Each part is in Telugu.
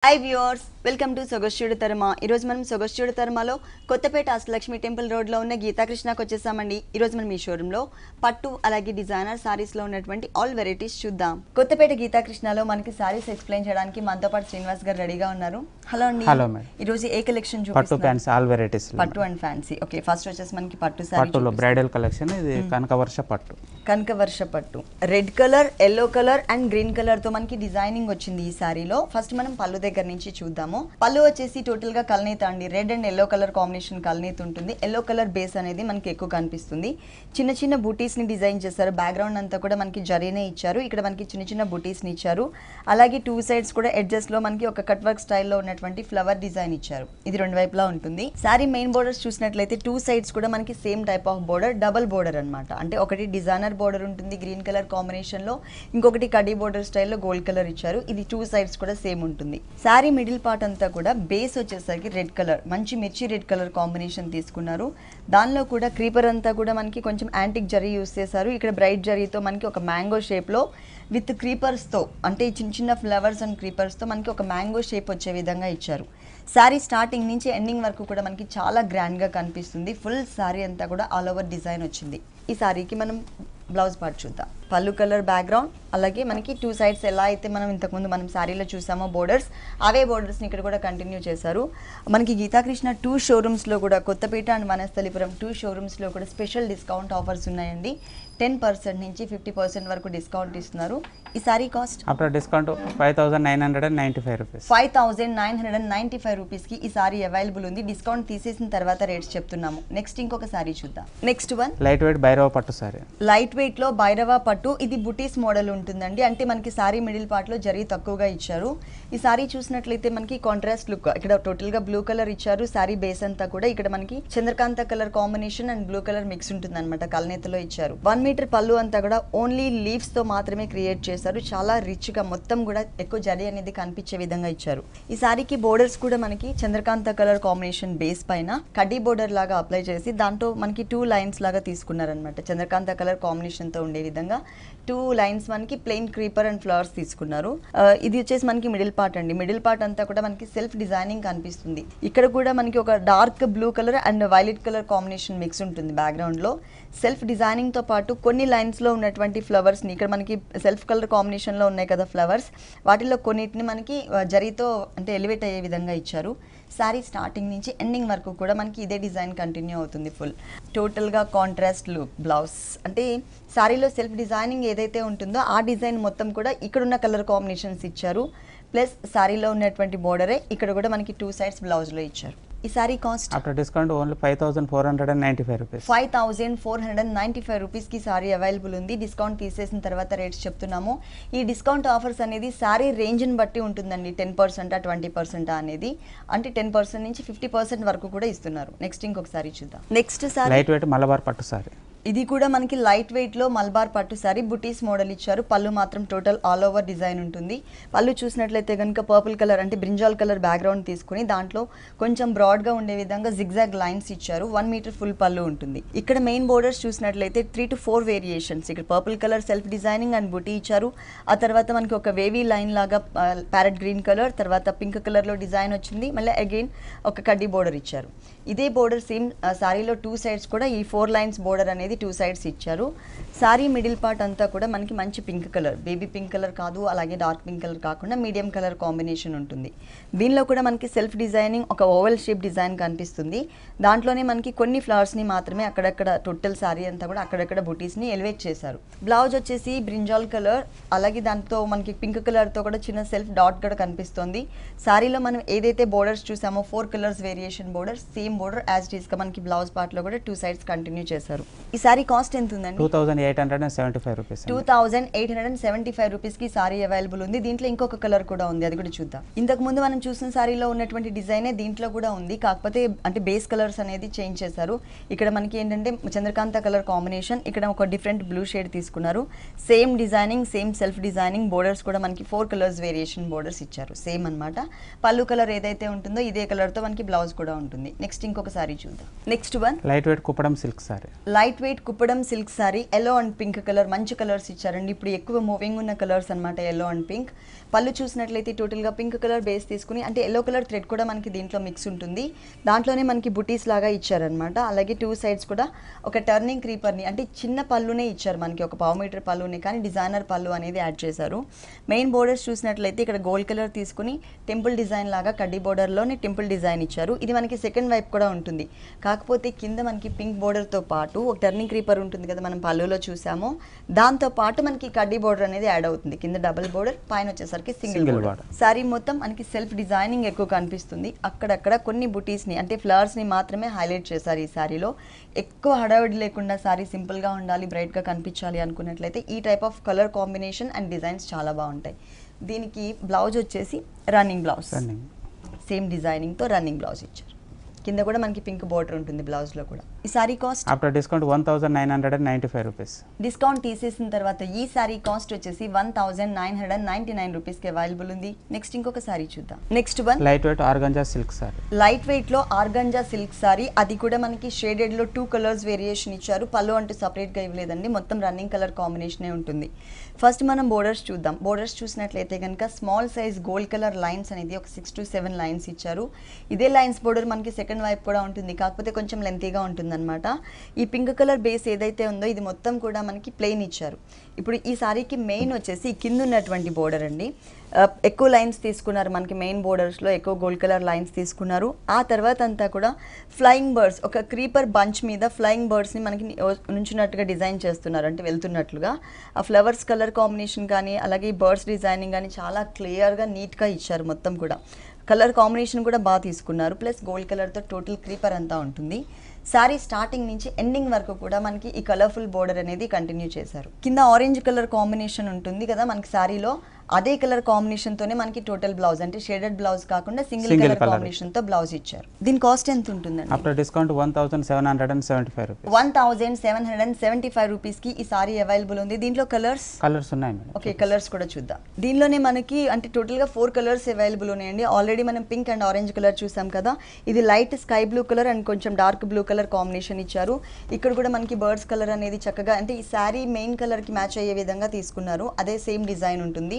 హై వ్యూవర్స్, వెల్కమ్ టు సొగస్యుడు తరమ. ఈరోజు మనం సొగస్యుడు తరమలో కొత్తపేట అష్టలక్ష్మి టెంపుల్ రోడ్లో ఉన్న గీతాకృష్ణకు వచ్చేసామండి. ఈరోజు మనం ఈ షోరూంలో పట్టు అలాగే డిజైనర్ సారీస్లో ఉన్నటువంటి ఆల్ వెరైటీస్ చూద్దాం. కొత్తపేట గీతాకృష్ణలో మనకి సారీస్ ఎక్స్ప్లెయిన్ చేయడానికి మనతో పాటు శ్రీనివాస్ గారు రెడీగా ఉన్నారు. హలో అండి. Hello madam. ఈరోజు ఏ కలెక్షన్ పట్టు ఫ్యాన్సీ ఆల్ వెరైటీస్ పట్టు అండ్ ఫ్యాన్సీ. ఓకే, ఫస్ట్ వచ్చేసి మనకి పట్టు సారీ, పట్టులో బ్రైడల్ కలెక్షన్. ఇది కనకవర్ష పట్టు, కనకవర్ష పట్టు. Red colour, yellow colour and green colour తో మనకి డిజైనింగ్ వచ్చింది ఈ సారీలో. ఫస్ట్ మనం పళ్ళు దగ్గర నుంచి చూద్దాము. పళ్ళు వచ్చేసి టోటల్ గా కల్నేత అండి. Red and yellow colour combination కల్నేత ఉంటుంది. ఎల్లో కలర్ బేస్ అనేది మనకి ఎక్కువ కనిపిస్తుంది. చిన్న చిన్న బూటీస్ ని డిజైన్ చేశారు. బ్యాక్గ్రౌండ్ అంతా కూడా మనకి జరీనే ఇచ్చారు. ఇక్కడ మనకి చిన్న చిన్న బూటీస్ ని ఇచ్చారు. అలాగే టూ సైడ్స్ కూడా ఎడ్జెస్ లో మనకి ఒక కట్ వర్క్ స్టైల్లో ఉన్నటువంటి ఫ్లవర్ డిజైన్ ఇచ్చారు. ఇది రెండు వైపులా ఉంటుంది. సారీ మెయిన్ బోర్డర్స్ చూసినట్లయితే టూ సైడ్స్ కూడా మనకి same type of border, double border అన్నమాట. అంటే ఒకటి డిజైనర్ బోర్డర్ ఉంటుంది గ్రీన్ కలర్ కాంబినేషన్ లో, ఇంకొకటి కడీ బోర్డర్ స్టైల్లో గోల్డ్ కలర్ ఇచ్చారు. ఇది టూ సైడ్స్ కూడా సేమ్ ఉంటుంది. సారీ మిడిల్ పార్ట్ అంతా కూడా బేస్ వచ్చేసరికి రెడ్ కలర్, మంచి మిర్చి రెడ్ కలర్ కాంబినేషన్ తీసుకున్నారు. దానిలో కూడా క్రీపర్ అంతా కూడా మనకి కొంచెం యాంటిక్ జరీ యూస్ చేశారు. ఇక్కడ బ్రైట్ జరీతో మనకి ఒక మ్యాంగో షేప్ లో విత్ క్రీపర్స్ తో, అంటే చిన్న చిన్న ఫ్లవర్స్ అండ్ క్రీపర్స్ తో మనకి ఒక మ్యాంగో షేప్ వచ్చే విధంగా ఇచ్చారు. సారీ స్టార్టింగ్ నుంచి ఎండింగ్ వరకు కూడా మనకి చాలా గ్రాండ్ గా కనిపిస్తుంది. ఫుల్ సారీ అంతా కూడా ఆల్ ఓవర్ డిజైన్ వచ్చింది. ఈ సారీకి మనం బ్లౌజ్ పార్ట్ చూద్దాం. పళ్ళు కలర్ బ్యాక్గ్రౌండ్, అలాగే మనకి టూ సైడ్స్ ఎలా అయితే మనం ఇంతకుముందు మనం శారీలో చూసామో బోర్డర్స్, అవే బోర్డర్స్ని ఇక్కడ కూడా కంటిన్యూ చేశారు. మనకి గీతాకృష్ణ టూ షోరూమ్స్లో కూడా, కొత్తపేట అండ్ వనస్థలిపురం టూ షోరూమ్స్లో కూడా స్పెషల్ డిస్కౌంట్ ఆఫర్స్ ఉన్నాయండి. 10% నుంచి 50% వరకు డిస్కౌంట్ ఇస్తున్నారు. ఈ sari cost after discount 5995 rupees. 5995 రూపీస్కి ఈ సారీ అవైలబుల్ ఉంది. డిస్కౌంట్ తీసేసిన తర్వాత రేట్స్ చెప్తున్నాము. నెక్స్ట్ ఇంకొక సారీ చూద్దాం. Next one light wait Bhairava పట్టు సారీ. లైట్ వెయిట్ లో భైరవ పట్టు. ఇది బుటీస్ మోడల్ ఉంటుందండి. అంటే మనకి సారీ మిడిల్ పార్ట్ లో జరీ తక్కువగా ఇచ్చారు. ఈ సారీ చూసినట్లయితే మనకి కాంట్రాస్ట్ లుక్, ఇక్కడ టోటల్ గా బ్లూ కలర్ ఇచ్చారు. సారీ బేస్ అంతా కూడా ఇక్కడ మనకి Chandrakanta colour combination and blue colour mix ఉంటుంది అనమాట. కల్నేతలో ఇచ్చారు. 1 మీటర్ పళ్ళు అంతా కూడా ఓన్లీ లీవ్స్ తో మాత్రమే క్రియేట్ చేశారు. చాలా రిచ్ గా మొత్తం కూడా ఎక్కువ జరీ అనేది కనిపించే విధంగా ఇచ్చారు. ఈ సారీకి బోర్డర్స్ కూడా మనకి చంద్రకాంత కలర్ కాంబినేషన్ బేస్ పైన కడ్డీ బోర్డర్ లాగా అప్లై చేసి దాంట్లో మనకి 2 లైన్స్ లాగా తీసుకున్నారనమాట. చంద్రకాంత కలర్ కాంబినేషన్ తో ఉండే విధంగా 2 లైన్స్ మనకి ప్లెయిన్ క్రీపర్ అండ్ ఫ్లవర్స్ తీసుకున్నారు. ఇది వచ్చేసి మనకి మిడిల్ పార్ట్ అండి. మిడిల్ పార్ట్ అంతా కూడా మనకి సెల్ఫ్ డిజైనింగ్ కనిపిస్తుంది. ఇక్కడ కూడా మనకి ఒక dark blue colour and violet colour combination mix ఉంటుంది బ్యాక్గ్రౌండ్ లో. సెల్ఫ్ డిజైనింగ్ తో పాటు కొన్ని లైన్స్ లో ఉన్నటువంటి ఫ్లవర్స్ ని, ఇక్కడ మనకి సెల్ఫ్ కలర్ కాంబినేషన్ లో ఉన్నాయి కదా ఫ్లవర్స్, వాటిల్లో కొన్నిటిని మనకి జరీతో అంటే ఎలివేట్ అయ్యే విధంగా ఇచ్చారు. సారీ స్టార్టింగ్ నుంచి ఎండింగ్ వరకు కూడా మనకి ఇదే డిజైన్ కంటిన్యూ అవుతుంది. ఫుల్ టోటల్గా కాంట్రాస్ట్ లుక్ బ్లౌజ్, అంటే సారీలో సెల్ఫ్ డిజైనింగ్ ఏదైతే ఉంటుందో ఆ డిజైన్ మొత్తం కూడా ఇక్కడున్న కలర్ కాంబినేషన్స్ ఇచ్చారు. ప్లస్ సారీలో ఉన్నటువంటి బోర్డరే ఇక్కడ కూడా మనకి 2 సైడ్స్ బ్లౌజ్లో ఇచ్చారు. ఈ sari cost after discount only 5495 rupees. 5495 రూపీస్కి సారీ అవైలబుల్ ఉంది. డిస్కౌంట్ తీసేసిన తర్వాత రేట్స్ చెప్తున్నాము. ఈ డిస్కౌంట్ ఆఫర్స్ అనేది సారీ రేంజ్ని బట్టి ఉంటుందండి. 10%, 20% అనేది, అంటే 10% నుంచి 50% వరకు కూడా ఇస్తున్నారు. నెక్స్ట్ ఇంకొక సారీ చూద్దాం. Next sorry light wait Malabar పట్టు సారీ. ఇది కూడా మనకి లైట్ వెయిట్ లో మల్బార్ పట్టు సారీ. బుటీస్ మోడల్ ఇచ్చారు. పళ్ళు మాత్రం టోటల్ ఆల్ ఓవర్ డిజైన్ ఉంటుంది. పళ్ళు చూసినట్లయితే కనుక పర్పుల్ కలర్ అంటే బ్రింజాల్ కలర్ బ్యాక్గ్రౌండ్ తీసుకుని దాంట్లో కొంచెం బ్రాడ్ గా ఉండే విధంగా జిగ్జాగ్ లైన్స్ ఇచ్చారు. 1 మీటర్ ఫుల్ పళ్ళు ఉంటుంది. ఇక్కడ మెయిన్ బోర్డర్స్ చూసినట్లయితే 3 to 4 వేరియేషన్స్. ఇక్కడ purple colour self designing and బుటీ ఇచ్చారు. ఆ తర్వాత మనకి ఒక వేవీ లైన్ లాగా ప్యారెట్ గ్రీన్ కలర్, తర్వాత పింక్ కలర్ లో డిజైన్ వచ్చింది. మళ్ళీ అగైన్ ఒక కడ్డీ బోర్డర్ ఇచ్చారు. ఇదే బోర్డర్ సేమ్ సారీలో 2 సైడ్స్ కూడా ఈ 4 లైన్స్ బోర్డర్ అనేది 2 సైడ్స్ ఇచ్చారు. సారీ మిడిల్ పార్ట్ అంతా కూడా మనకి మంచి pink colour, baby pink colour కాదు, అలాగే డార్క్ పింక్ కలర్ కాకుండా మీడియం కలర్ కాంబినేషన్ ఉంటుంది. దీనిలో కూడా మనకి సెల్ఫ్ డిజైనింగ్ ఒక ఓవెల్ షేప్ డిజైన్ కనిపిస్తుంది. దాంట్లోనే మనకి కొన్ని ఫ్లవర్స్ని మాత్రమే అక్కడక్కడ టోటల్ సారీ అంతా కూడా అక్కడక్కడ బుటీస్ని ఎలివేట్ చేశారు. బ్లౌజ్ వచ్చేసి బ్రింజాల్ కలర్, అలాగే దాంతో మనకి పింక్ కలర్తో కూడా చిన్న సెల్ఫ్ డాట్ కూడా కనిపిస్తుంది. సారీలో మనం ఏదైతే బోర్డర్స్ చూసామో 4 colours variation borders, same border as it is గా మనకి బ్లౌజ్ పార్ట్ లో కూడా 2 సైడ్స్ కంటిన్యూ చేశారు. ఈ సారీ కాస్ట్ ఎంత ఉందండి? 2875 రూపీస్. 2875 రూపీస్కి సారీ అవైలబుల్ ఉంది. దీంట్లో ఇంకొక కలర్ కూడా ఉంది, అది కూడా చూద్దాం. ఇంతకు ముందు మనం చూసిన సారీలో ఉన్నటువంటి డిజైనే దీంట్లో కూడా ఉంది. కాకపోతే అంటే బేస్ కలర్స్ అనేది చేంజ్ చేశారు. ఇక్కడ మనకి ఏంటంటే చంద్రకాంత కలర్ కాంబినేషన్, ఇక్కడ ఒక డిఫరెంట్ బ్లూ షేడ్ తీసుకున్నారు. Same designing, same self designing. Borders కూడా మనకి 4 కలర్స్ వేరియేషన్ బోర్డర్స్ ఇచ్చారు. సేమ్ అన్నమాట. పళ్ళు కలర్ ఏదైతే ఉంటుందో ఇదే కలర్ తో మనకి బ్లౌజ్ కూడా ఉంటుంది. నెక్స్ట్ ఇంకొక సారీ చూద్దాం. Next one light weight Kuppadam silk sari. Light weight weight Kuppadam silk sari yellow and pink colour మంచి కలర్స్ ఇచ్చారండి. ఇప్పుడు ఎక్కువ మూవింగ్ ఉన్న కలర్స్ అనమాట ఎల్లో అండ్ పింక్. పళ్ళు చూసినట్లయితే టోటల్గా పింక్ కలర్ బేస్ తీసుకుని అంటే ఎల్లో కలర్ థ్రెడ్ కూడా మనకి దీంట్లో మిక్స్ ఉంటుంది. దాంట్లోనే మనకి బుటీస్ లాగా ఇచ్చారనమాట. అలాగే 2 సైడ్స్ కూడా ఒక టర్నింగ్ క్రీపర్ని అంటే చిన్న పళ్ళునే ఇచ్చారు మనకి, ఒక 1/2 మీటర్ పళ్ళునే, కానీ డిజైనర్ పళ్ళు అనేది యాడ్ చేశారు. మెయిన్ బోర్డర్స్ చూసినట్లయితే ఇక్కడ గోల్డ్ కలర్ తీసుకుని టెంపుల్ డిజైన్ లాగా కడ్డీ బోర్డర్లోనే టెంపుల్ డిజైన్ ఇచ్చారు. ఇది మనకి సెకండ్ వైపు కూడా ఉంటుంది. కాకపోతే కింద మనకి పింక్ బోర్డర్తో పాటు ఒక టర్నింగ్ క్రీపర్ ఉంటుంది కదా మనం పళ్ళులో చూసాము, దాంతో పాటు మనకి కడ్డీ బోర్డర్ అనేది యాడ్ అవుతుంది. కింద డబుల్ బోర్డర్, పైన వచ్చేసరికి సింగిల్ బోర్డర్. సారీ మొత్తం మనకి సెల్ఫ్ డిజైనింగ్ ఎక్కువ కనిపిస్తుంది. అక్కడక్కడ కొన్ని బుటీస్ని అంటే ఫ్లవర్స్ని మాత్రమే హైలైట్ చేశారు ఈ శారీలో. ఎక్కువ హడావిడి లేకుండా సారీ సింపుల్గా ఉండాలి, బ్రైట్గా కనిపించాలి అనుకున్నట్లయితే ఈ type of colour combination and designs చాలా బాగుంటాయి. దీనికి బ్లౌజ్ వచ్చేసి రన్నింగ్ బ్లౌజ్, సేమ్ డిజైనింగ్తో రన్నింగ్ బ్లౌజ్ ఇచ్చారు. కింద కూడా మనకి పింక్ బోర్డర్ ఉంటుంది బ్లౌజ్లో కూడా. ఈ sari cost after discount 1995 rupees. Discount తీసేసిన తర్వాత ఈ సారీ కాస్ట్ వచ్చేసి 1999 రూపీస్కి అవైలబుల్ ఉంది. నెక్స్ట్ ఇంకొక సారీ చూద్దాం. Next one light wait organza silk sari. Light వెయిట్లో ఆర్గంజా సిల్క్ సారీ, అది కూడా మనకి షేడెడ్లో 2 కలర్స్ వేరియేషన్ ఇచ్చారు. పళ్ళు అంటూ సపరేట్గా ఇవ్వలేదండి, మొత్తం రన్నింగ్ కలర్ కాంబినేషనే ఉంటుంది. ఫస్ట్ మనం బోర్డర్స్ చూద్దాం. బోర్డర్స్ చూసినట్లయితే కనుక small size gold colour lines అనేది ఒక 6 to 7 లైన్స్ ఇచ్చారు. ఇదే లైన్స్ బోర్డర్ మనకి సెకండ్ వైపు కూడా ఉంటుంది, కాకపోతే కొంచెం లెంతీగా ఉంటుందన్నమాట. ఈ పింక్ కలర్ బేస్ ఏదైతే ఉందో ఇది మొత్తం కూడా మనకి ప్లెయిన్ ఇచ్చారు. ఇప్పుడు ఈ సారీకి మెయిన్ వచ్చేసి కింద ఉన్నటువంటి బోర్డర్ అండి. ఎక్కువ లైన్స్ తీసుకున్నారు మనకి, మెయిన్ బోర్డర్స్లో ఎక్కువ గోల్డ్ కలర్ లైన్స్ తీసుకున్నారు. ఆ తర్వాత అంతా కూడా ఫ్లయింగ్ బర్డ్స్, ఒక క్రీపర్ బంచ్ మీద ఫ్లయింగ్ బర్డ్స్ని మనకి నుంచున్నట్టుగా డిజైన్ చేస్తున్నారు, అంటే వెళ్తున్నట్లుగా. ఆ ఫ్లవర్స్ కలర్ కాంబినేషన్ కానీ అలాగే బర్డ్స్ డిజైనింగ్ కానీ చాలా క్లియర్గా నీట్గా ఇచ్చారు. మొత్తం కూడా కలర్ కాంబినేషన్ కూడా బాగా తీసుకున్నారు. ప్లస్ గోల్డ్ కలర్తో టోటల్ క్రీపర్ అంతా ఉంటుంది. శారీ స్టార్టింగ్ నుంచి ఎండింగ్ వరకు కూడా మనకి ఈ కలర్ఫుల్ బోర్డర్ అనేది కంటిన్యూ చేశారు. కింద ఆరెంజ్ కలర్ కాంబినేషన్ ఉంటుంది కదా మనకి శారీలో, అదే కలర్ కాంబినేషన్తోనే మనకి టోటల్ బ్లౌజ్, అంటే షేడెడ్ బ్లౌజ్ కాకుండా సింగిల్ కలర్ కాంబినేషన్తో బ్లౌజ్ ఇచ్చారు. దీని కాస్ట్ ఎంత ఉంటుందండి? After discount 1775 rupees. 1775 రూపీస్కి ఈ సారీ అవైలబుల్ ఉంది. దీంట్లో కలర్స్ ఉన్నాయి మేడం. ఓకే, కలర్స్ కూడా చూద్దాం. దీనిలోనే మనకి అంటే టోటల్గా 4 కలర్స్ అవైలబుల్ ఉన్నాయండి. ఆల్రెడీ మనం పింక్ అండ్ ఆరెంజ్ కలర్ చూసాం కదా, ఇది light sky blue colour and కొంచెం డార్క్ బ్లూ కలర్ కాంబినేషన్ ఇచ్చారు. ఇక్కడ కూడా మనకి బర్డ్స్ కలర్ అనేది చక్కగా అంటే ఈ శారీ మెయిన్ కలర్కి మ్యాచ్ అయ్యే విధంగా తీసుకున్నారు. అదే సేమ్ డిజైన్ ఉంటుంది.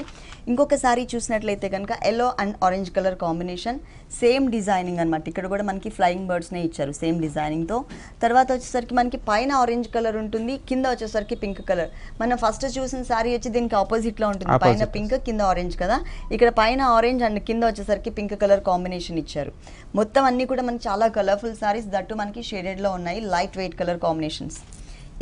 ఇంకొక శారీ చూసినట్లయితే కనుక yellow and orange colour combination, same designing అనమాట. ఇక్కడ కూడా మనకి ఫ్లయింగ్ బర్డ్స్నే ఇచ్చారు సేమ్ డిజైనింగ్తో. తర్వాత వచ్చేసరికి మనకి పైన ఆరెంజ్ కలర్ ఉంటుంది, కింద వచ్చేసరికి పింక్ కలర్. మనం ఫస్ట్ చూసిన శారీ వచ్చి దీనికి ఆపోజిట్లో ఉంటుంది, పైన పింక్ కింద ఆరెంజ్ కదా. ఇక్కడ పైన ఆరెంజ్ అండ్ కింద వచ్చేసరికి పింక్ కలర్ కాంబినేషన్ ఇచ్చారు. మొత్తం అన్ని కూడా మనకి చాలా కలర్ఫుల్ శారీస్, దట్టు మనకి షేడెడ్లో ఉన్నాయి, లైట్ వెయిట్ కలర్ కాంబినేషన్స్.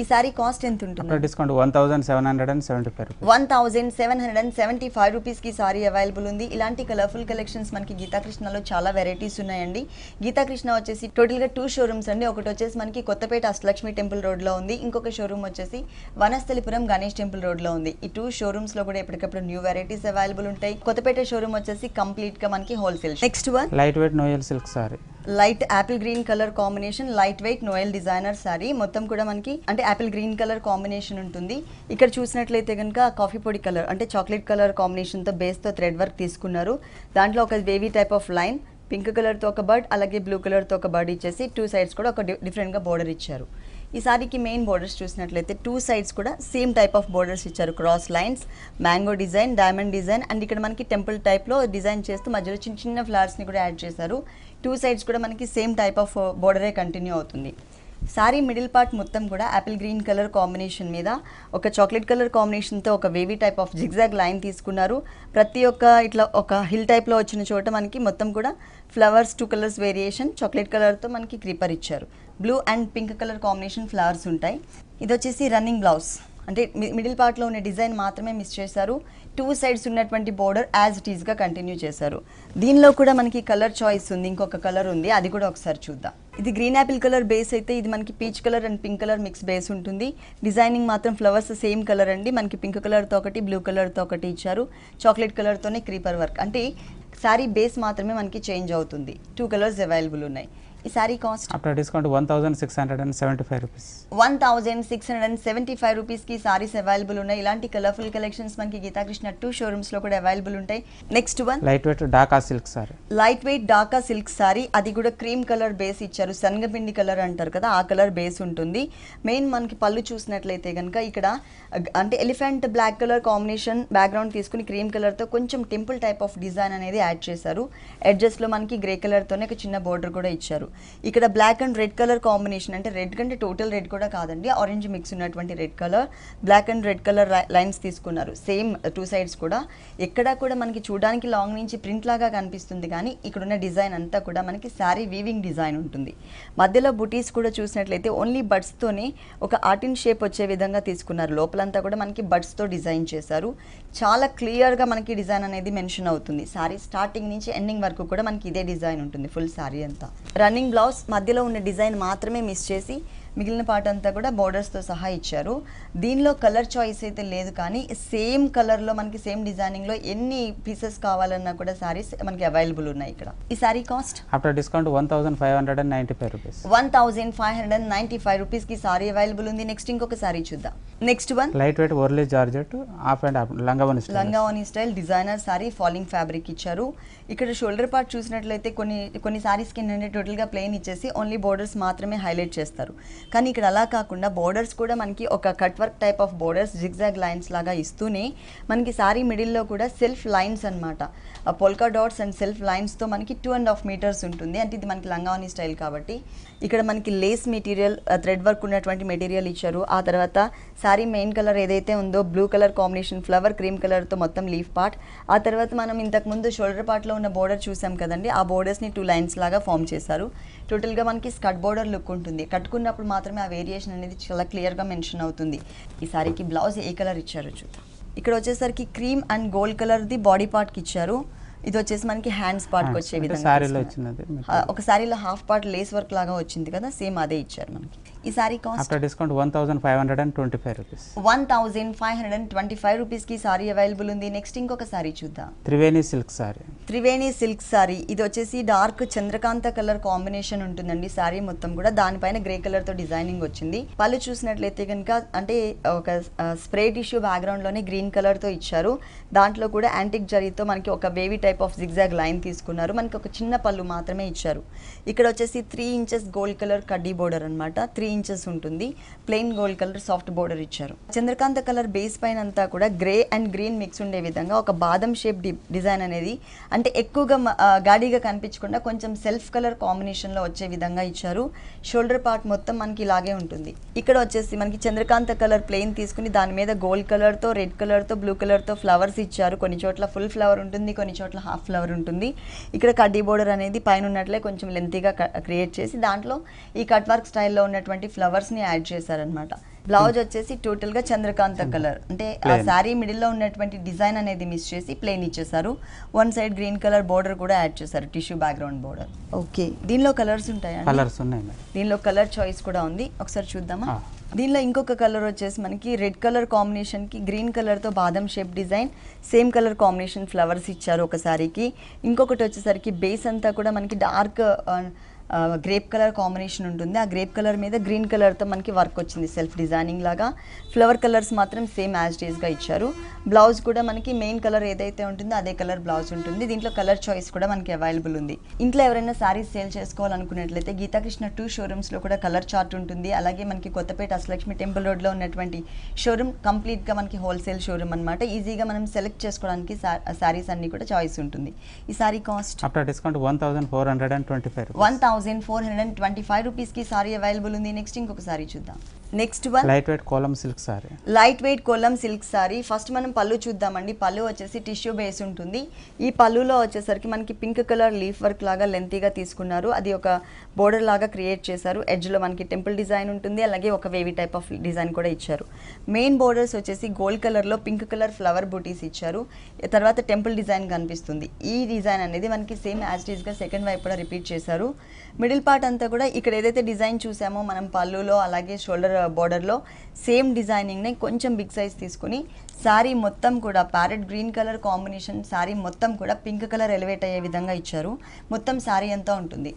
ఈ సారీ కాస్ట్ ఎంత ఉంటుంది? Discount 1775 rupees. 1775 రూపీస్కి సారీ అవైలబుల్ ఉంది. ఇలాంటి కలర్ఫుల్ కలెక్షన్స్ మనకి గీతాకృష్ణలో చాలా వెరైటీస్ ఉన్నాయండి. గీతాకృష్ణ వచ్చేసి టోటల్గా 2 షోరూమ్స్ అండి. ఒకటి వచ్చేసి మనకి కొత్తపేట అష్టలక్ష్మి టెంపుల్ రోడ్లో ఉంది, ఇంకొక షోరూమ్ వచ్చేసి వనస్థలిపురం గణేష్ టెంపుల్ రోడ్లో ఉంది. ఈ 2 షోరూమ్స్లో కూడా ఎప్పటికప్పుడు న్యూ వెరైటీస్ అవైలబుల్ ఉంటాయి. కొత్తపేట షోరూమ్ వచ్చేసి కంప్లీట్గా మనకి wholesale. Next one light wait Noel silk sari. Light Apple green colour combination, light weight Noel designer sorry. మొత్తం కూడా మనకి అంటే యాపిల్ గ్రీన్ కలర్ కాంబినేషన్ ఉంటుంది. ఇక్కడ చూసినట్లయితే కనుక కాఫీ పొడి కలర్ అంటే చాక్లెట్ కలర్ కాంబినేషన్తో బేస్తో థ్రెడ్ వర్క్ తీసుకున్నారు. దాంట్లో ఒక wavy type of line, pink కలర్తో ఒక బర్డ్ అలాగే బ్లూ కలర్తో ఒక బర్డ్ ఇచ్చేసి 2 సైడ్స్ కూడా ఒక డిఫరెంట్గా బోర్డర్ ఇచ్చారు. ఈ సారీకి మెయిన్ బోర్డర్స్ చూసినట్లయితే 2 సైడ్స్ కూడా సేమ్ టైప్ ఆఫ్ బోర్డర్స్ ఇచ్చారు. Cross lines, mango design, diamond design and ఇక్కడ మనకి టెంపుల్ టైప్లో డిజైన్ చేస్తూ మధ్యలో చిన్న చిన్న ఫ్లవర్స్ని కూడా యాడ్ చేశారు. 2 సైడ్స్ కూడా మనకి సేమ్ టైప్ ఆఫ్ బోర్డరే కంటిన్యూ అవుతుంది. సారీ మిడిల్ పార్ట్ మొత్తం కూడా యాపిల్ గ్రీన్ కలర్ కాంబినేషన్ మీద ఒక చాక్లెట్ కలర్ కాంబినేషన్తో ఒక wavy type of zigzag line తీసుకున్నారు. ప్రతి ఒక్క ఇట్లా ఒక హిల్ టైప్లో వచ్చిన చోట మనకి మొత్తం కూడా ఫ్లవర్స్ 2 కలర్స్ వేరియేషన్, చాక్లెట్ కలర్తో మనకి క్రీపర్ ఇచ్చారు. Blue and pink colour combination flowers ఉంటాయి. ఇది వచ్చేసి రన్నింగ్ బ్లౌజ్, అంటే మిడిల్ పార్ట్లో ఉన్న డిజైన్ మాత్రమే మిస్ చేశారు. 2 సైడ్స్ ఉన్నటువంటి బోర్డర్ యాజ్ ఇట్ ఈస్గా కంటిన్యూ చేశారు. దీనిలో కూడా మనకి కలర్ చాయిస్ ఉంది, ఇంకొక కలర్ ఉంది, అది కూడా ఒకసారి చూద్దాం. ఇది గ్రీన్ యాపిల్ కలర్ బేస్ అయితే ఇది మనకి peach colour and pink colour mix base ఉంటుంది. డిజైనింగ్ మాత్రం ఫ్లవర్స్ సేమ్ కలర్ అండి. మనకి పింక్ కలర్తో ఒకటి, బ్లూ కలర్తో ఒకటి ఇచ్చారు. చాక్లెట్ కలర్తోనే క్రీపర్ వర్క్, అంటే శారీ బేస్ మాత్రమే మనకి చేంజ్ అవుతుంది. 2 కలర్స్ అవైలబుల్ ఉన్నాయి. ఈ sari cost after discount 1675 rupees. 1675 రూపీస్కి సారీస్ అవైలబుల్ ఉన్నాయి. ఇలాంటి కలర్ఫుల్ కలెక్షన్స్ మనకి గీతాకృష్ణ 2 షోరూమ్స్లో కూడా అవైలబుల్ ఉంటాయి. Next one light wait Dhaka silk sari. Light wait Dhaka silk sorry, అది కూడా క్రీమ్ కలర్ బేస్ ఇచ్చారు. శనగపిండి కలర్ అంటారు కదా, ఆ కలర్ బేస్ ఉంటుంది. మెయిన్ మనకి పళ్ళు చూసినట్లయితే కనుక ఇక్కడ అంటే elephant black colour combination background తీసుకుని క్రీమ్ కలర్తో కొంచెం టెంపుల్ టైప్ ఆఫ్ డిజైన్ అనేది యాడ్ చేశారు. ఎడ్జెస్లో మనకి గ్రే కలర్తోనే ఒక చిన్న బోర్డర్ కూడా ఇచ్చారు. ఇక్కడ black and red colour combination, అంటే రెడ్ కంటే టోటల్ రెడ్ కూడా కాదండి, ఆరెంజ్ మిక్స్ ఉన్నటువంటి red colour, black and red colour lines తీసుకున్నారు. సేమ్ 2 సైడ్స్ కూడా ఎక్కడా కూడా మనకి చూడడానికి లాంగ్ నుంచి ప్రింట్ లాగా కనిపిస్తుంది, కానీ ఇక్కడ ఉన్న డిజైన్ అంతా కూడా మనకి శారీ వీవింగ్ డిజైన్ ఉంటుంది. మధ్యలో బుటీస్ కూడా చూసినట్లయితే ఓన్లీ బడ్స్తోనే ఒక ఆర్టిన్ షేప్ వచ్చే విధంగా తీసుకున్నారు. లోపలంతా కూడా మనకి బడ్స్తో డిజైన్ చేశారు. చాలా క్లియర్గా మనకి డిజైన్ అనేది మెన్షన్ అవుతుంది. శారీ స్టార్టింగ్ నుంచి ఎండింగ్ వరకు కూడా మనకి ఇదే డిజైన్ ఉంటుంది ఫుల్ శారీ అంతా. రన్నింగ్ బ్లౌజ్ మధ్యలో ఉన్న డిజైన్ మాత్రమే మిస్ చేసి మిగిలిన పార్ట్ అంతా కూడా బోర్డర్స్తో సహా ఇచ్చారు. దీనిలో కలర్ చాయిస్ అయితే లేదు, కానీ సేమ్ కలర్లో మనకి సేమ్ డిజైనింగ్లో ఎన్ని పీసెస్ కావాలన్నా కూడా సారీస్ మనకి అవైలబుల్ ఉన్నాయి ఇక్కడ. ఈ sari cost after discount 1595 rupees. 1595 రూపీస్కి సారీ అవైలబుల్ ఉంది. నెక్స్ట్ ఇంకొక సారీ చూద్దాం. నెక్స్ట్ వన్ లైట్ వెయిట్ ఓర్లీ జార్జెట్ ఆఫ్ అండ్ ఆఫ్ లంగావోని style designer sari, falling fabric ఇచ్చారు. ఇక్కడ షోల్డర్ పార్ట్ చూసినట్లయితే కొన్ని సారీస్కి ఏంటంటే టోటల్గా ప్లెయిన్ ఇచ్చేసి ఓన్లీ బోర్డర్స్ మాత్రమే హైలైట్ చేస్తారు. కానీ ఇక్కడ అలా కాకుండా బోర్డర్స్ కూడా మనకి ఒక cut work type of borders zigzag lines లాగా ఇస్తూనే మనకి సారీ మిడిల్లో కూడా సెల్ఫ్ లైన్స్ అనమాట, పొల్కా డాట్స్ అండ్ సెల్ఫ్ లైన్స్తో మనకి 2.5 మీటర్స్ ఉంటుంది. అంటే ఇది మనకి లంగావోని స్టైల్ కాబట్టి ఇక్కడ మనకి లేస్ మెటీరియల్, థ్రెడ్ వర్క్ ఉన్నటువంటి మెటీరియల్ ఇచ్చారు. ఆ తర్వాత సారీ మెయిన్ కలర్ ఏదైతే ఉందో blue colour combination flower cream కలర్తో మొత్తం లీఫ్ పార్ట్. ఆ తర్వాత మనం ఇంతకుముందు షోల్డర్ పార్ట్లో ఉన్న బోర్డర్ చూసాం కదండి, ఆ బోర్డర్స్ని 2 లైన్స్ లాగా ఫామ్ చేశారు. టోటల్గా మనకి స్కర్ట్ బోర్డర్ లుక్ ఉంటుంది. కట్టుకున్నప్పుడు మాత్రమే ఆ వేరియేషన్ అనేది చాలా క్లియర్గా మెన్షన్ అవుతుంది. ఈ సారీకి బ్లౌజ్ ఏ కలర్ ఇచ్చారో చూద్దాం. ఇక్కడ వచ్చేసరికి క్రీమ్ అండ్ గోల్డ్ కలర్ది బాడీ పార్ట్కి ఇచ్చారు. ఇది వచ్చేసి మనకి హ్యాండ్స్ పార్ట్కి వచ్చే విధంగా ఒక సారీలో హాఫ్ పార్ట్ లేస్ వర్క్ లాగా వచ్చింది కదా, సేమ్ అదే ఇచ్చారు మనకి. ఈ sari cost after discount 1525 rupees. 1525 రూపీస్కి సారీ అవైలబుల్ ఉంది. నెక్స్ట్ ఇంకొక సారీ చూద్దాం. Triveni silk sorry. Triveni silk sorry, ఇది వచ్చేసి డార్క్ చంద్రకాంత కలర్ కాంబినేషన్ ఉంటుందండి సారీ మొత్తం కూడా. దానిపైన గ్రే కలర్తో డిజైనింగ్ వచ్చింది. పళ్ళు చూసినట్లయితే కనుక అంటే ఒక స్ప్రే టిష్యూ బ్యాక్గ్రౌండ్లోనే గ్రీన్ కలర్తో ఇచ్చారు. దాంట్లో కూడా యాంటిక్ జరీతో మనకి ఒక wavy type of zigzag line తీసుకున్నారు. మనకి ఒక చిన్న పళ్ళు మాత్రమే ఇచ్చారు. ఇక్కడ వచ్చేసి 3 ఇంచెస్ గోల్డ్ కలర్ కడ్డీ బోర్డర్ అనమాట, 3 ఇంచెస్ ఉంటుంది. Plain gold colour soft border ఇచ్చారు. చంద్రకాంత కలర్ బేస్ పైన అంతా కూడా గ్రే అండ్ గ్రీన్ మిక్స్ ఉండే విధంగా ఒక బాదం షేప్ డిజైన్ అనేది, అంటే ఎక్కువగా గాడిగా కనిపించకుండా కొంచెం సెల్ఫ్ కలర్ కాంబినేషన్లో వచ్చే విధంగా ఇచ్చారు. షోల్డర్ పార్ట్ మొత్తం మనకి ఇలాగే ఉంటుంది. ఇక్కడ వచ్చేసి మనకి చంద్రకాంత కలర్ ప్లెయిన్ తీసుకుని దాని మీద గోల్డ్ కలర్తో, రెడ్ కలర్తో, బ్లూ కలర్తో ఫ్లవర్స్ ఇచ్చారు. కొన్ని చోట్ల ఫుల్ ఫ్లవర్ ఉంటుంది, కొన్ని చోట్ల హాఫ్ ఫ్లవర్ ఉంటుంది. ఇక్కడ కడ్డీ బోర్డర్ అనేది పైన ఉన్నట్లే కొంచెం లెంతీగా క్రియేట్ చేసి దాంట్లో ఈ కట్ వర్క్ స్టైల్లో ఉన్నటువంటి ఫ్లవర్స్ని యాడ్ చేశారనమాట. బ్లౌజ్ వచ్చేసి టోటల్గా చంద్రకాంత కలర్, అంటే ఆ శారీ మిడిల్లో ఉన్నటువంటి డిజైన్ అనేది మిస్ చేసి ప్లెయిన్ ఇచ్చేసారు. 1 సైడ్ గ్రీన్ కలర్ బోర్డర్ కూడా యాడ్ చేశారు, టిష్యూ బ్యాక్గ్రౌండ్ బోర్డర్. ఓకే, దీనిలో కలర్స్ ఉంటాయా? కలర్స్ ఉన్నాయి. దీనిలో కలర్ చాయిస్ కూడా ఉంది, ఒకసారి చూద్దామా. దీనిలో ఇంకొక కలర్ వచ్చేసి మనకి రెడ్ కలర్ కాంబినేషన్కి గ్రీన్ కలర్తో బాదం shape design, same colour combination flowers ఇచ్చారు ఒక సారీకి. ఇంకొకటి వచ్చేసరికి బేస్ అంతా కూడా మనకి డార్క్ గ్రేప్ కలర్ కాంబినేషన్ ఉంటుంది. ఆ గ్రేప్ కలర్ మీద గ్రీన్ కలర్తో మనకి వర్క్ వచ్చింది సెల్ఫ్ డిజైనింగ్ లాగా. ఫ్లవర్ కలర్స్ మాత్రం సేమ్ యాజ్ డేస్గా ఇచ్చారు. బ్లౌజ్ కూడా మనకి మెయిన్ కలర్ ఏదైతే ఉంటుందో అదే కలర్ బ్లౌజ్ ఉంటుంది. దీంట్లో కలర్ చాయిస్ కూడా మనకి అవైలబుల్ ఉంది. ఇంట్లో ఎవరైనా శారీస్ సేల్ చేసుకోవాలనుకున్నట్లయితే గీతాకృష్ణ 2 షోరూమ్స్లో కూడా కలర్ చార్ట్ ఉంటుంది. అలాగే మనకి కొత్తపేట అష్టలక్ష్మి టెంపుల్ రోడ్లో ఉన్నటువంటి షోరూమ్ కంప్లీట్గా మనకి హోల్సేల్ షోరూమ్ అనమాట. ఈజీగా మనం సెలెక్ట్ చేసుకోవడానికి శారీస్ అన్ని కూడా చాయిస్ ఉంటుంది. ఈ సారీ కాస్ట్ ఆఫ్టర్ డిస్కౌంట్ 1425 1425 రూపీస్కి సారీ అవైలబుల్ ఉంది. నెక్స్ట్ ఇంకొక సారీ చూద్దాం. Next one light weight kolam silk sari. Light weight kolam silk sari. First మనం పళ్ళు చూద్దామండి. పళ్ళు వచ్చేసి టిష్యూ బేస్ ఉంటుంది. ఈ పళ్ళులో వచ్చేసరికి మనకి పింక్ కలర్ లీఫ్ వర్క్ లాగా లెంతీగా తీసుకున్నారు. అది ఒక బోర్డర్ లాగా క్రియేట్ చేశారు. ఎడ్జ్లో మనకి టెంపుల్ డిజైన్ ఉంటుంది, అలాగే ఒక వేవీ టైప్ ఆఫ్ డిజైన్ కూడా ఇచ్చారు. మెయిన్ బోర్డర్స్ వచ్చేసి గోల్డ్ కలర్లో పింక్ కలర్ ఫ్లవర్ బూటీస్ ఇచ్చారు. తర్వాత టెంపుల్ డిజైన్ కనిపిస్తుంది. ఈ డిజైన్ అనేది మనకి సేమ్ యాజ్ ఇట్ ఈస్గా సెకండ్ వైపు కూడా రిపీట్ చేశారు. మిడిల్ పార్ట్ అంతా కూడా ఇక్కడ ఏదైతే డిజైన్ చూసామో మనం పళ్ళులో అలాగే షోల్డర్ బోర్డర్లో సేమ్ డిజైనింగ్ని కొంచెం బిగ్ సైజ్ తీసుకుని శారీ మొత్తం కూడా parrot green colour combination sari మొత్తం కూడా పింక్ కలర్ ఎలివేట్ అయ్యే విధంగా ఇచ్చారు. మొత్తం శారీ అంతా ఉంటుంది.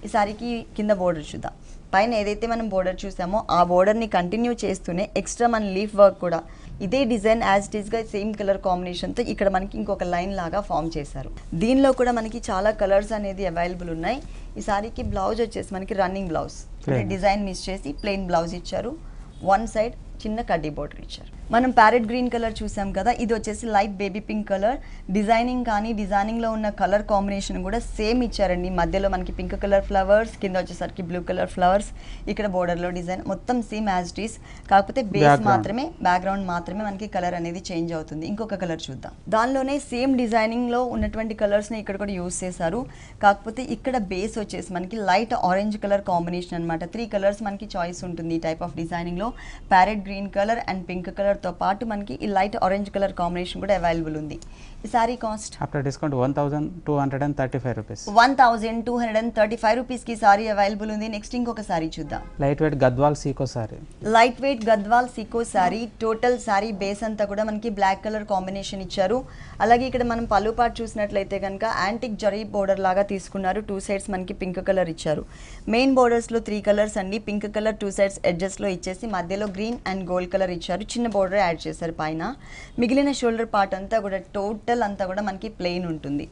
ఈ సారీకి కింద బోర్డర్ చూద్దాం. పైన ఏదైతే మనం బోర్డర్ చూసామో ఆ బోర్డర్ని కంటిన్యూ చేస్తూనే ఎక్స్ట్రా మన లీఫ్ వర్క్ కూడా ఇదే డిజైన్ యాజ్ ఇట్ ఈస్గా సేమ్ కలర్ కాంబినేషన్తో ఇక్కడ మనకి ఇంకొక లైన్ లాగా ఫామ్ చేశారు. దీనిలో కూడా మనకి చాలా కలర్స్ అనేది అవైలబుల్ ఉన్నాయి. ఈ సారీకి బ్లౌజ్ వచ్చేసి మనకి రన్నింగ్ బ్లౌజ్, డిజైన్ మిస్ చేసి ప్లెయిన్ బ్లౌజ్ ఇచ్చారు. వన్ సైడ్ చిన్న కడ్డీ బోర్డర్ ఇచ్చారు. మనం ప్యారెట్ గ్రీన్ కలర్ చూసాం కదా, ఇది వచ్చేసి light baby pink colour. Designing కానీ డిజైనింగ్లో ఉన్న కలర్ కాంబినేషన్ కూడా సేమ్ ఇచ్చారండి. మధ్యలో మనకి పింక్ కలర్ ఫ్లవర్స్, కింద వచ్చేసరికి బ్లూ కలర్ ఫ్లవర్స్, ఇక్కడ బోర్డర్లో డిజైన్ మొత్తం సేమ్ యాజ్ ఇట్ ఈస్. కాకపోతే బేస్ మాత్రమే, బ్యాక్గ్రౌండ్ మాత్రమే మనకి కలర్ అనేది చేంజ్ అవుతుంది. ఇంకొక కలర్ చూద్దాం. దానిలోనే సేమ్ డిజైనింగ్లో ఉన్నటువంటి కలర్స్ని ఇక్కడ కూడా యూస్ చేశారు. కాకపోతే ఇక్కడ బేస్ వచ్చేసి మనకి లైట్ ఆరెంజ్ కలర్ కాంబినేషన్ అనమాట. 3 కలర్స్ మనకి చాయిస్ ఉంటుంది ఈ టైప్ ఆఫ్ డిజైనింగ్లో. Parrot green colour and pink కలర్తో పాటు మనకి ఈ లైట్ ఆరెంజ్ కలర్ కాంబినేషన్ కూడా అవైలబుల్ ఉంది. ఈ sari cost after discount 1235 rupees. 1235 రూపీస్కి సారీ అవైలబుల్ ఉంది. నెక్స్ట్ ఇంకొక సారీ చూద్దాం. Light weight Gadwal sico sari. Light weight Gadwal sico sari. Total sari base అంతా కూడా మనకి బ్లాక్ కలర్ కాంబినేషన్ ఇచ్చారు. అలాగే ఇక్కడ మనం పళ్ళు పాటు చూసినట్లయితే కనుక యాంటిక్ జరీ బోర్డర్ లాగా తీసుకున్నారు. 2 సైడ్స్ మనకి పింక్ కలర్ ఇచ్చారు. మెయిన్ బోర్డర్స్లో 3 కలర్స్ అండి. పింక్ కలర్ 2 సైడ్స్ ఎడ్జెస్లో ఇచ్చేసి మధ్యలో గ్రీన్ అండ్ గోల్డ్ కలర్ ఇచ్చారు. చిన్న బోర్డర్ యాడ్ చేశారు పైన. మిగిలిన షోల్డర్ పార్ట్ అంతా కూడా టోటల్ అంతా కూడా మనకి ప్లెయిన్ ఉంటుంది.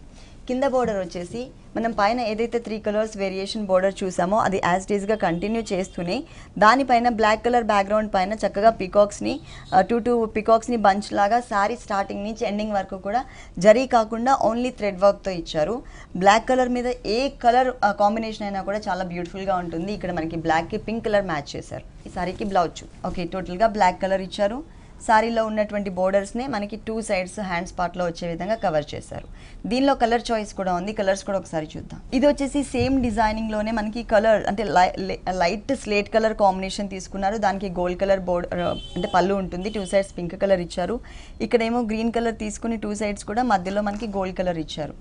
కింద బోర్డర్ వచ్చేసి మనం పైన ఏదైతే 3 కలర్స్ వేరియేషన్ బోర్డర్ చూసామో అది యాజ్ ఇట్ ఈస్గా కంటిన్యూ చేస్తూనే దానిపైన బ్లాక్ కలర్ బ్యాక్గ్రౌండ్ పైన చక్కగా పికాక్స్ని 2 పికాక్స్ని బంచ్ లాగా శారీ స్టార్టింగ్ నుంచి ఎండింగ్ వరకు కూడా జరీ కాకుండా ఓన్లీ థ్రెడ్ వర్క్తో ఇచ్చారు. బ్లాక్ కలర్ మీద ఏ కలర్ కాంబినేషన్ అయినా కూడా చాలా బ్యూటిఫుల్గా ఉంటుంది. ఇక్కడ మనకి బ్లాక్కి పింక్ కలర్ మ్యాచ్ చేశారు. ఈ సారీకి బ్లౌజ్ ఓకే టోటల్గా బ్లాక్ కలర్ ఇచ్చారు. సారీలో ఉన్నటువంటి బోర్డర్స్ని మనకి 2 సైడ్స్ హ్యాండ్స్ పార్ట్లో వచ్చే విధంగా కవర్ చేశారు. దీనిలో కలర్ చాయిస్ కూడా ఉంది. కలర్స్ కూడా ఒకసారి చూద్దాం. ఇది వచ్చేసి సేమ్ డిజైనింగ్లోనే మనకి కలర్ అంటే లైట్ స్లేట్ కలర్ కాంబినేషన్ తీసుకున్నారు. దానికి గోల్డ్ కలర్ బోర్డర్ అంటే పళ్ళు ఉంటుంది. 2 సైడ్స్ పింక్ కలర్ ఇచ్చారు. ఇక్కడేమో గ్రీన్ కలర్ తీసుకుని 2 సైడ్స్ కూడా మధ్యలో మనకి గోల్డ్ కలర్ ఇచ్చారు.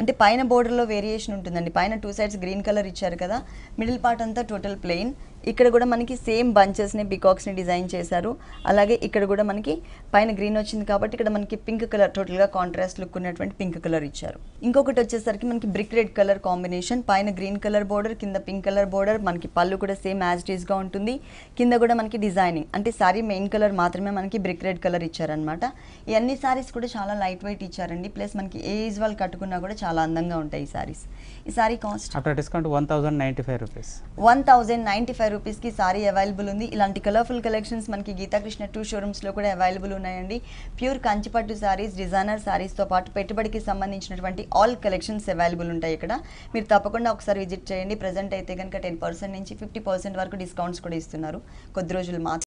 అంటే పైన బోర్డర్లో వేరియేషన్ ఉంటుందండి. పైన 2 సైడ్స్ గ్రీన్ కలర్ ఇచ్చారు కదా, మిడిల్ పార్ట్ అంతా టోటల్ ప్లెయిన్. ఇక్కడ కూడా మనకి సేమ్ బంచెస్ని పికాక్స్ని డిజైన్ చేశారు. అలాగే ఇక్కడ కూడా మనకి పైన గ్రీన్ వచ్చింది కాబట్టి ఇక్కడ మనకి పింక్ కలర్ టోటల్గా కాంట్రాస్ట్ లుక్ ఉన్నటువంటి పింక్ కలర్ ఇచ్చారు. ఇంకొకటి వచ్చేసరికి మనకి బ్రిక్ రెడ్ కలర్ కాంబినేషన్. పైన గ్రీన్ కలర్ బోర్డర్, కింద పింక్ కలర్ బోర్డర్. మనకి పళ్ళు కూడా సేమ్ యాజ్ ఇట్ ఈస్గా ఉంటుంది. కింద కూడా మనకి డిజైనింగ్ అంటే సారీ మెయిన్ కలర్ మాత్రమే మనకి బ్రిక్ రెడ్ కలర్ ఇచ్చారనమాట. ఈ అన్ని సారీస్ కూడా చాలా లైట్ వెయిట్ ఇచ్చారండి. ప్లస్ మనకి ఏ ఏజ్ వాళ్ళు కట్టుకున్నా కూడా చాలా అందంగా ఉంటాయి ఈ సారీస్. ఈ sari cost after discount 1095 rupees. 1095 రూపీస్కి సారీ అవైలబుల్ ఉంది. ఇలాంటి కలర్ఫుల్ కలెక్షన్స్ మనకి గీతాకృష్ణ 2 షోరూమ్స్లో కూడా అవైలబుల్ ఉన్నాయండి. ప్యూర్ కంచిపట్టు సారీస్, డిజైనర్ సారీస్తో పాటు పెట్టుబడికి సంబంధించినటువంటి ఆల్ కలెక్షన్స్ అవైలబుల్ ఉంటాయి ఇక్కడ. మీరు తప్పకుండా ఒకసారి విజిట్ చేయండి. ప్రజెంట్ అయితే కనుక 10% నుంచి 50% వరకు డిస్కౌంట్స్ కూడా ఇస్తున్నారు కొద్ది రోజులు మాత్రం.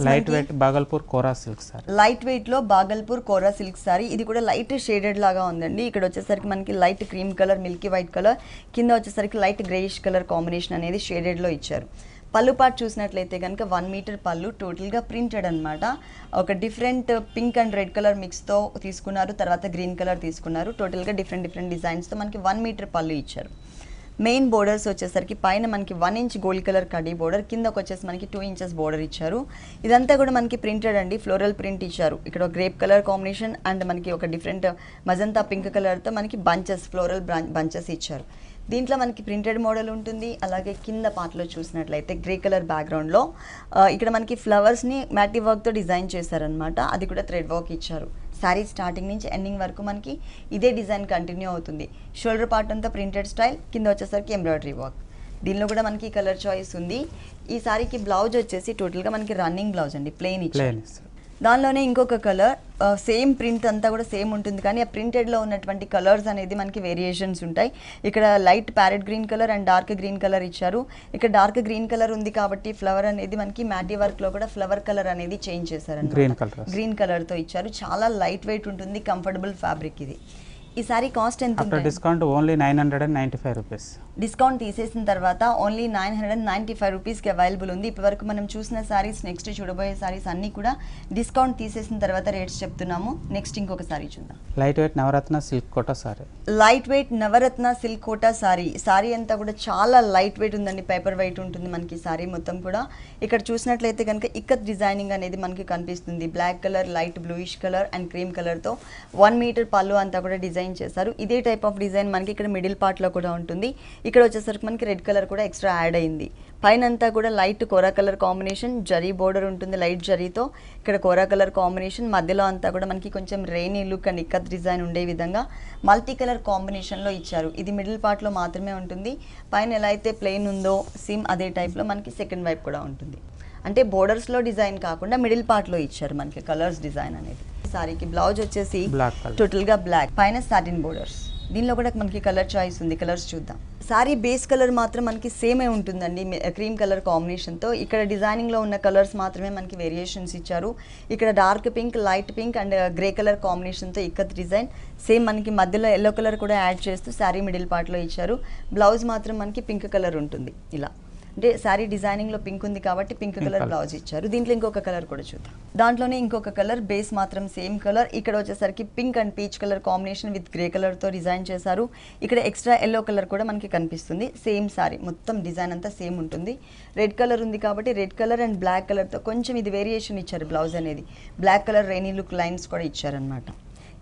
లైట్ వెయిట్ బాగల్పూర్ కోరా సిల్క్ సారీ. లైట్ వెయిట్ లో బాగల్పూర్ కోరా సిల్క్ సారీ. ఇది కూడా లైట్ షేడెడ్ లాగా ఉందండి. ఇక్కడ వచ్చేసరికి మనకి light cream colour, Milky white colour, కింద వచ్చేసరికి లైట్ గ్రేయిష్ కలర్ కాంబినేషన్ అనేది షేడెడ్ లో ఇచ్చారు. పళ్ళు పార్ట్ చూసినట్లయితే కనుక 1 మీటర్ పళ్ళు టోటల్గా ప్రింటెడ్ అనమాట. ఒక different pink and red colour మిక్స్తో తీసుకున్నారు. తర్వాత గ్రీన్ కలర్ తీసుకున్నారు. టోటల్గా డిఫరెంట్ డిజైన్స్తో మనకి 1 మీటర్ పళ్ళు ఇచ్చారు. మెయిన్ బోర్డర్స్ వచ్చేసరికి పైన మనకి 1 inch gold colour khadi border, కిందకి వచ్చేసి మనకి 2 ఇంచెస్ బోర్డర్ ఇచ్చారు. ఇదంతా కూడా మనకి ప్రింటెడ్ అండి. ఫ్లోరల్ ప్రింట్ ఇచ్చారు. ఇక్కడ గ్రేప్ కలర్ కాంబినేషన్ అండ్ మనకి ఒక డిఫరెంట్ మజంతా పింక్ కలర్తో మనకి బంచెస్, ఫ్లోరల్ బంచెస్ ఇచ్చారు. దీంట్లో మనకి ప్రింటెడ్ మోడల్ ఉంటుంది. అలాగే కింద పార్ట్లో చూసినట్లయితే గ్రే కలర్ బ్యాక్గ్రౌండ్లో ఇక్కడ మనకి ఫ్లవర్స్ని మ్యాటి వర్క్తో డిజైన్ చేశారనమాట. అది కూడా థ్రెడ్ వర్క్ ఇచ్చారు. శారీ స్టార్టింగ్ నుంచి ఎండింగ్ వరకు మనకి ఇదే డిజైన్ కంటిన్యూ అవుతుంది. షోల్డర్ పార్ట్ అంతా ప్రింటెడ్ స్టైల్, కింద వచ్చేసరికి ఎంబ్రాయిడరీ వర్క్. దీనిలో కూడా మనకి కలర్ చాయిస్ ఉంది. ఈ సారీకి బ్లౌజ్ వచ్చేసి టోటల్గా మనకి రన్నింగ్ బ్లౌజ్ అండి, ప్లెయిన్ ఇచ్చారు. దానిలోనే ఇంకొక కలర్ సేమ్ ప్రింట్ అంతా కూడా సేమ్ ఉంటుంది కానీ ఆ ప్రింటెడ్లో ఉన్నటువంటి కలర్స్ అనేది మనకి వేరియేషన్స్ ఉంటాయి. ఇక్కడ light parrot green colour and dark green colour ఇచ్చారు. ఇక్కడ డార్క్ గ్రీన్ కలర్ ఉంది కాబట్టి ఫ్లవర్ అనేది మనకి మ్యాటీ వర్క్లో కూడా ఫ్లవర్ కలర్ అనేది చేంజ్ చేశారన్నమాట. గ్రీన్ కలర్తో ఇచ్చారు. చాలా లైట్ వెయిట్ ఉంటుంది, కంఫర్టబుల్ ఫ్యాబ్రిక్ ఇది. ఈ సారీ కాస్ట్ ఎంత? After discount only 995 rupees. Discount తీసేసిన తర్వాత ఓన్లీ 995 రూపీస్కి అవైలబుల్ ఉంది. ఇప్పటివరకు మనం చూసిన సారీస్, నెక్స్ట్ చూడబోయే సారీస్ అన్నీ కూడా డిస్కౌంట్ తీసేసిన తర్వాత రేట్స్ చెప్తున్నాము. నెక్స్ట్ ఇంకొక సారీ చూద్దాం. Light weight Navaratna silk Kota sari. Light weight Navaratna silk Kota sari. Sari అంతా కూడా చాలా లైట్ వెయిట్ ఉందండి, పేపర్ వెయిట్ ఉంటుంది మనకి సారీ మొత్తం కూడా. ఇక్కడ చూసినట్లయితే కనుక ఇక్కత్ డిజైనింగ్ అనేది మనకి కనిపిస్తుంది. Black colour, light bluish colour and cream కలర్తో 1 మీటర్ పళ్ళు అంతా కూడా డిజైన్ డిజైన్ చేశారు. ఇదే టైప్ ఆఫ్ డిజైన్ మనకి ఇక్కడ మిడిల్ పార్ట్లో కూడా ఉంటుంది. ఇక్కడ వచ్చేసరికి మనకి రెడ్ కలర్ కూడా ఎక్స్ట్రా యాడ్ అయింది. పైన అంతా కూడా లైట్ కోరా కలర్ కాంబినేషన్, జరీ బోర్డర్ ఉంటుంది లైట్ జరీతో. ఇక్కడ కోరా కలర్ కాంబినేషన్, మధ్యలో అంతా కూడా మనకి కొంచెం rainy look and ikat design ఉండే విధంగా మల్టీ కలర్ కాంబినేషన్లో ఇచ్చారు. ఇది మిడిల్ పార్ట్లో మాత్రమే ఉంటుంది. పైన ఎలా అయితే ప్లెయిన్ ఉందో సేమ్ అదే టైప్లో మనకి సెకండ్ వైపు కూడా ఉంటుంది. అంటే బోర్డర్స్లో డిజైన్ కాకుండా మిడిల్ పార్ట్లో ఇచ్చారు మనకి కలర్స్ డిజైన్ అనేది. సారీకి బ్లౌజ్ వచ్చేసి టోటల్గా బ్లాక్, పైన సాటిన్ బోర్డర్స్. దీనిలో కూడా మనకి కలర్ చాయిస్ ఉంది, కలర్స్ చూద్దాం. సారీ బేస్ కలర్ మాత్రం మనకి సేమే ఉంటుందండి క్రీమ్ కలర్ కాంబినేషన్తో. ఇక్కడ డిజైనింగ్లో ఉన్న కలర్స్ మాత్రమే మనకి వేరియేషన్స్ ఇచ్చారు. ఇక్కడ dark pink, light pink and grey colour కాంబినేషన్తో ఇక్కత్ డిజైన్. సేమ్ మనకి మధ్యలో ఎల్లో కలర్ కూడా యాడ్ చేస్తూ శారీ మిడిల్ పార్ట్లో ఇచ్చారు. బ్లౌజ్ మాత్రం మనకి పింక్ కలర్ ఉంటుంది. ఇలా అంటే శారీ డిజైనింగ్లో పింక్ ఉంది కాబట్టి పింక్ కలర్ బ్లౌజ్ ఇచ్చారు. దీంట్లో ఇంకొక కలర్ కూడా చూద్దాం. దాంట్లోనే ఇంకొక కలర్, బేస్ మాత్రం సేమ్ కలర్. ఇక్కడ వచ్చేసరికి pink and peach colour combination with grey కలర్తో డిజైన్ చేశారు. ఇక్కడ ఎక్స్ట్రా ఎల్లో కలర్ కూడా మనకి కనిపిస్తుంది. సేమ్ శారీ మొత్తం డిజైన్ అంతా సేమ్ ఉంటుంది. రెడ్ కలర్ ఉంది కాబట్టి రెడ్ కలర్ అండ్ బ్లాక్ కలర్తో కొంచెం ఇది వేరియేషన్ ఇచ్చారు. బ్లౌజ్ అనేది black colour rainy look lines కూడా ఇచ్చారనమాట.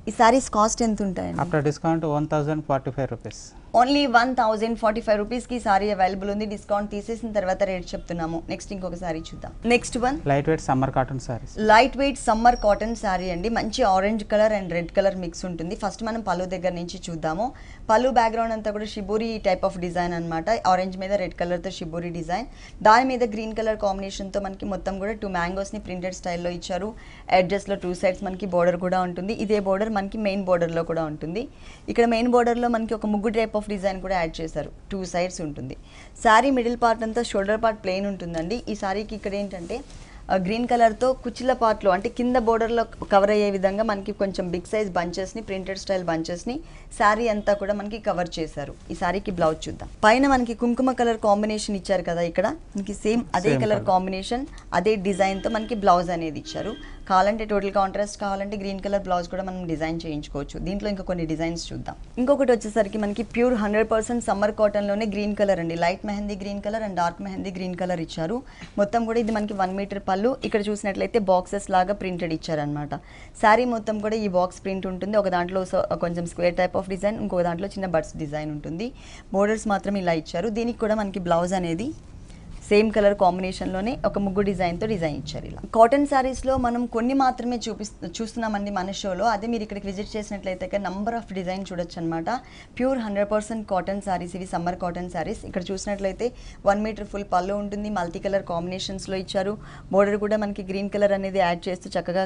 ఈ శారీస్ కాస్ట్ ఎంత ఉంటాయండి? After discount 1045 rupees. ఓన్లీ 1045 రూపీస్కి సారీ అవైలబుల్ ఉంది. డిస్కౌంట్ తీసేసిన తర్వాత రేట్ చెప్తున్నాము. నెక్స్ట్ ఇంకొక సారీ చూద్దాం. Next one light wait summer cotton saris. Light weight summer cotton sorry అండి. మంచి orange colour and red colour mix ఉంటుంది. ఫస్ట్ మనం పళ్ళు దగ్గర నుంచి చూద్దాము. పళ్ళు బ్యాక్గ్రౌండ్ అంతా కూడా షిబోరి టైప్ ఆఫ్ డిజైన్ అనమాట. ఆరెంజ్ మీద రెడ్ కలర్తో షిబోరి డిజైన్, దాని మీద గ్రీన్ కలర్ కాంబినేషన్తో మనకి మొత్తం కూడా 2 మ్యాంగోస్ని ప్రింటెడ్ స్టైల్లో ఇచ్చారు. ఎడ్జెస్లో 2 సైడ్స్ మనకి బోర్డర్ కూడా ఉంటుంది. ఇదే బోర్డర్ మనకి మెయిన్ బోర్డర్లో కూడా ఉంటుంది. ఇక్కడ మెయిన్ బోర్డర్లో మనకి ఒక ముగ్గు టైప్ ఆఫ్ డిజైన్ కూడా యాడ్ చేశారు. 2 సైడ్స్ ఉంటుంది. శారీ మిడిల్ పార్ట్ అంతా షోల్డర్ పార్ట్ ప్లెయిన్ ఉంటుందండి. ఈ శారీకి ఇక్కడ ఏంటంటే గ్రీన్ కలర్తో కుచ్చిల పార్ట్లో అంటే కింద బోర్డర్లో కవర్ అయ్యే విధంగా మనకి కొంచెం బిగ్ సైజ్ బంచెస్ని, ప్రింటెడ్ స్టైల్ బంచెస్ని శారీ అంతా కూడా మనకి కవర్ చేశారు. ఈ శారీకి బ్లౌజ్ చూద్దాం. పైన మనకి కుంకుమ కలర్ కాంబినేషన్ ఇచ్చారు కదా, ఇక్కడ మనకి సేమ్ అదే కలర్ కాంబినేషన్ అదే డిజైన్తో మనకి బ్లౌజ్ అనేది ఇచ్చారు. కావాలంటే టోటల్ కాంట్రాస్ట్ కావాలంటే గ్రీన్ కలర్ బ్లౌజ్ కూడా మనం డిజైన్ చేయించుకోవచ్చు. దీంట్లో ఇంకా కొన్ని డిజైన్స్ చూద్దాం. ఇంకొకటి వచ్చేసరికి మనకి ప్యూర్ 100% సమ్మర్ కాటన్లోనే గ్రీన్ కలర్ అండి. Light mehndi green colour and dark mehndi green colour ఇచ్చారు. మొత్తం కూడా ఇది మనకి 1 మీటర్ పళ్ళు. ఇక్కడ చూసినట్లయితే బాక్సెస్ లాగా ప్రింటెడ్ ఇచ్చారనమాట. శారీ మొత్తం కూడా ఈ బాక్స్ ప్రింట్ ఉంటుంది. ఒక దాంట్లో కొంచెం స్క్వేర్ టైప్ ఆఫ్ డిజైన్, ఇంకో దాంట్లో చిన్న బర్డ్స్ డిజైన్ ఉంటుంది. బోర్డర్స్ మాత్రం ఇలా ఇచ్చారు. దీనికి కూడా మనకి బ్లౌజ్ అనేది సేమ్ కలర్ కాంబినేషన్లోనే ఒక ముగ్గు డిజైన్తో డిజైన్ ఇచ్చారు. ఇలా కాటన్ శారీస్లో మనం కొన్ని మాత్రమే చూస్తున్నామండి మన షోలో. అదే మీరు ఇక్కడికి విజిట్ చేసినట్లయితే నంబర్ ఆఫ్ డిజైన్ చూడొచ్చు అనమాట. ప్యూర్ 100% కాటన్ శారీస్ ఇవి, సమ్మర్ కాటన్ శారీస్. ఇక్కడ చూసినట్లయితే 1 మీటర్ ఫుల్ పళ్ళు ఉంటుంది. మల్టీ కలర్ కాంబినేషన్స్లో ఇచ్చారు. బోర్డర్ కూడా మనకి గ్రీన్ కలర్ అనేది యాడ్ చేస్తూ చక్కగా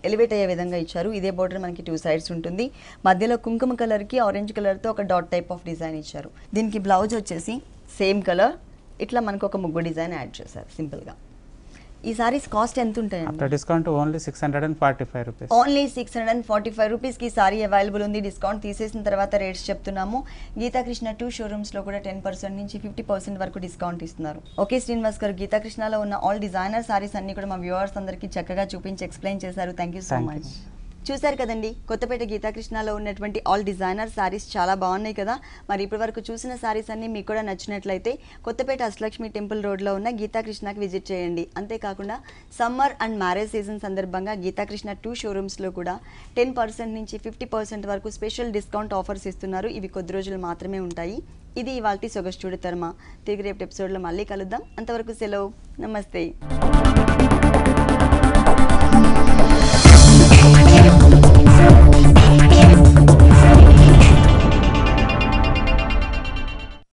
ఎలివేట్ అయ్యే విధంగా ఇచ్చారు. ఇదే బోర్డర్ మనకి 2 సైడ్స్ ఉంటుంది. మధ్యలో కుంకుమ కలర్కి ఆరెంజ్ కలర్తో ఒక డాట్ టైప్ ఆఫ్ డిజైన్ ఇచ్చారు. దీనికి బ్లౌజ్ వచ్చేసి సేమ్ కలర్, ఇట్లా మనకు ఒక ముగ్గు డిజైన్ యాడ్ చేశారు సింపుల్గా. ఈ సారీస్ కాస్ట్ ఎంత ఉంటాయండి? After discount only 645 rupees. Only 645 రూపీస్కి సారీ అవైలబుల్ ఉంది. డిస్కౌంట్ తీసేసిన తర్వాత రేట్స్ చెప్తున్నాము. గీతాకృష్ణ 2 షోరూమ్స్లో కూడా 10% నుంచి 50% వరకు డిస్కౌంట్ ఇస్తున్నారు. ఓకే శ్రీనివాస్ గారు, గీతాకృష్ణలో ఉన్న ఆల్ డిజైనర్ సారీస్ అన్ని కూడా మా వ్యూవర్స్ అందరికీ చక్కగా చూపించి ఎక్స్ప్లెయిన్ చేశారు. Thank you so much. చూశారు కదండి, కొత్తపేట గీతాకృష్ణలో ఉన్నటువంటి ఆల్ డిజైనర్ శారీస్ చాలా బాగున్నాయి కదా. మరి ఇప్పటి వరకు చూసిన శారీస్ అన్ని మీకు కూడా నచ్చినట్లయితే కొత్తపేట అష్టలక్ష్మి టెంపుల్ రోడ్లో ఉన్న గీతాకృష్ణకి విజిట్ చేయండి. అంతేకాకుండా సమ్మర్ అండ్ మ్యారేజ్ సీజన్ సందర్భంగా గీతాకృష్ణ 2 షోరూమ్స్లో కూడా 10% నుంచి 50% వరకు స్పెషల్ డిస్కౌంట్ ఆఫర్స్ ఇస్తున్నారు. ఇవి కొద్ది రోజులు మాత్రమే ఉంటాయి. ఇది ఇవాల్టి సొగసు చూడతరమా. తిరిగి రేపు ఎపిసోడ్లో మళ్ళీ కలుద్దాం. అంతవరకు సెలవు, నమస్తే.